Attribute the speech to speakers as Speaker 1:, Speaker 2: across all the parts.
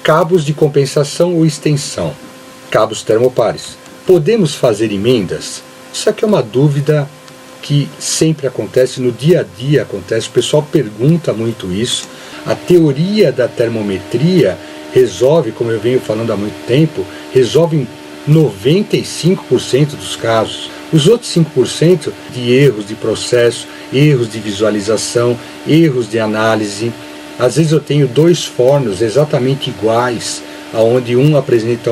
Speaker 1: cabos de compensação ou extensão, cabos termopares. Podemos fazer emendas? Isso aqui é uma dúvida que sempre acontece, no dia a dia acontece, o pessoal pergunta muito isso. A teoria da termometria resolve, como eu venho falando há muito tempo, resolve em 95% dos casos. Os outros 5% de erros de processo, erros de visualização, erros de análise. Às vezes eu tenho dois fornos exatamente iguais, onde um apresenta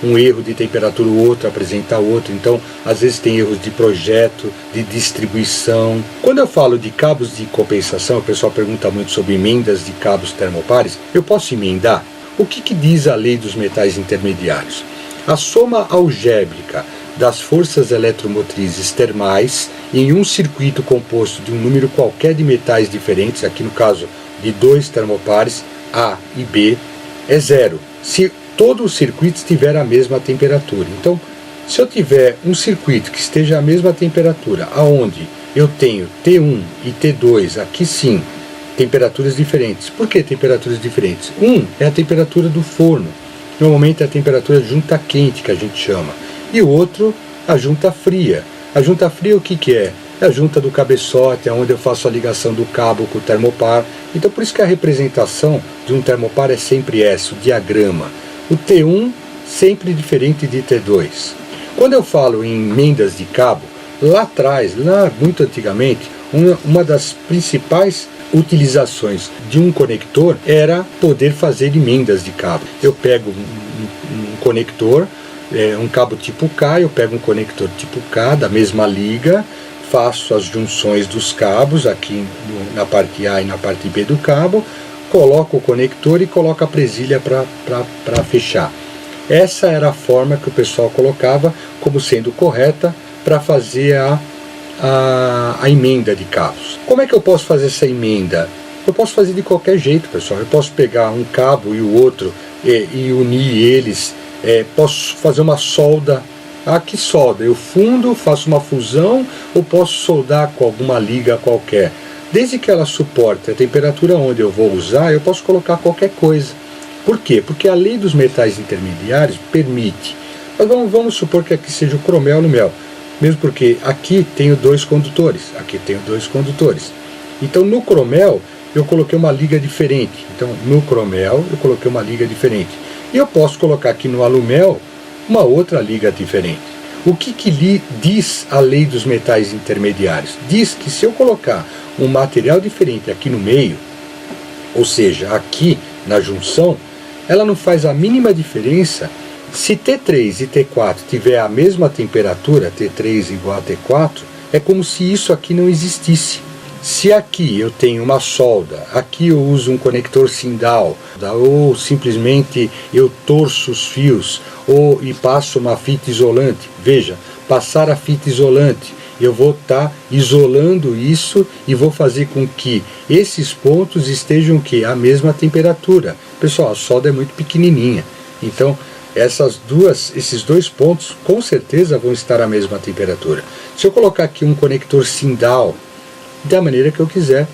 Speaker 1: um erro de temperatura, o outro apresenta outro. Então, às vezes tem erros de projeto, de distribuição. Quando eu falo de cabos de compensação, o pessoal pergunta muito sobre emendas de cabos termopares. Eu posso emendar? O que diz a lei dos metais intermediários? A soma algébrica das forças eletromotrizes termais em um circuito composto de um número qualquer de metais diferentes, aqui no caso de dois termopares, A e B, é zero, se todo o circuito estiver à mesma temperatura. Então, se eu tiver um circuito que esteja à mesma temperatura, aonde eu tenho T1 e T2, aqui sim, temperaturas diferentes. Por que temperaturas diferentes? Um é a temperatura do forno, normalmente é a temperatura junta quente que a gente chama, e o outro a junta fria. A junta fria o que é? É a junta do cabeçote, onde eu faço a ligação do cabo com o termopar. Então por isso que a representação de um termopar é sempre essa, o diagrama. O T1 sempre diferente de T2. Quando eu falo em emendas de cabo, lá atrás, muito antigamente, uma das principais utilizações de um conector era poder fazer emendas de cabo. Eu pego um conector, um cabo tipo K, eu pego um conector tipo K da mesma liga, faço as junções dos cabos aqui na parte A e na parte B do cabo, coloco o conector e coloco a presilha para fechar. Essa era a forma que o pessoal colocava como sendo correta para fazer a emenda de cabos. Como é que eu posso fazer essa emenda? Eu posso fazer de qualquer jeito, pessoal. Eu posso pegar um cabo e o outro e unir eles. Posso fazer uma solda. Que solda? Eu fundo, faço uma fusão ou posso soldar com alguma liga qualquer. Desde que ela suporte a temperatura onde eu vou usar, eu posso colocar qualquer coisa. Por quê? Porque a lei dos metais intermediários permite. Mas vamos supor que aqui seja o cromel e o mel. Mesmo porque aqui tenho dois condutores, aqui tenho dois condutores. Então no cromel eu coloquei uma liga diferente. Então no cromel eu coloquei uma liga diferente. E eu posso colocar aqui no alumel uma outra liga diferente. O que lhe diz a lei dos metais intermediários? Diz que se eu colocar um material diferente aqui no meio, ou seja, aqui na junção, ela não faz a mínima diferença. Se T3 e T4 tiver a mesma temperatura, T3 igual a T4, é como se isso aqui não existisse. Se aqui eu tenho uma solda, aqui eu uso um conector Sindal, ou simplesmente eu torço os fios, e passo uma fita isolante. Veja, passar a fita isolante, eu vou estar isolando isso e vou fazer com que esses pontos estejam à mesma temperatura. Pessoal, a solda é muito pequenininha, então esses dois pontos com certeza vão estar à mesma temperatura. Se eu colocar aqui um conector Sindal, da maneira que eu quiser,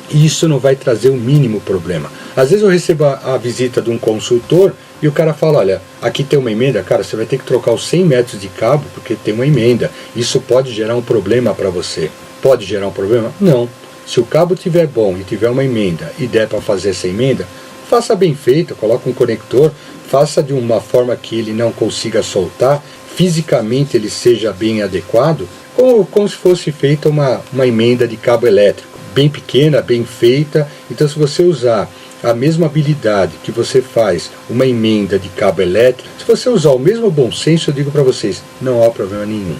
Speaker 1: isso não vai trazer o mínimo problema. Às vezes eu recebo a visita de um consultor e o cara fala, olha, aqui tem uma emenda, cara, você vai ter que trocar os 100 metros de cabo porque tem uma emenda. Isso pode gerar um problema para você. Pode gerar um problema? Não. Se o cabo estiver bom e tiver uma emenda e der para fazer essa emenda, faça bem feita, coloque um conector, faça de uma forma que ele não consiga soltar, fisicamente ele seja bem adequado, como se fosse feita uma emenda de cabo elétrico, bem pequena, bem feita. Então se você usar a mesma habilidade que você faz uma emenda de cabo elétrico, se você usar o mesmo bom senso, eu digo para vocês, não há problema nenhum.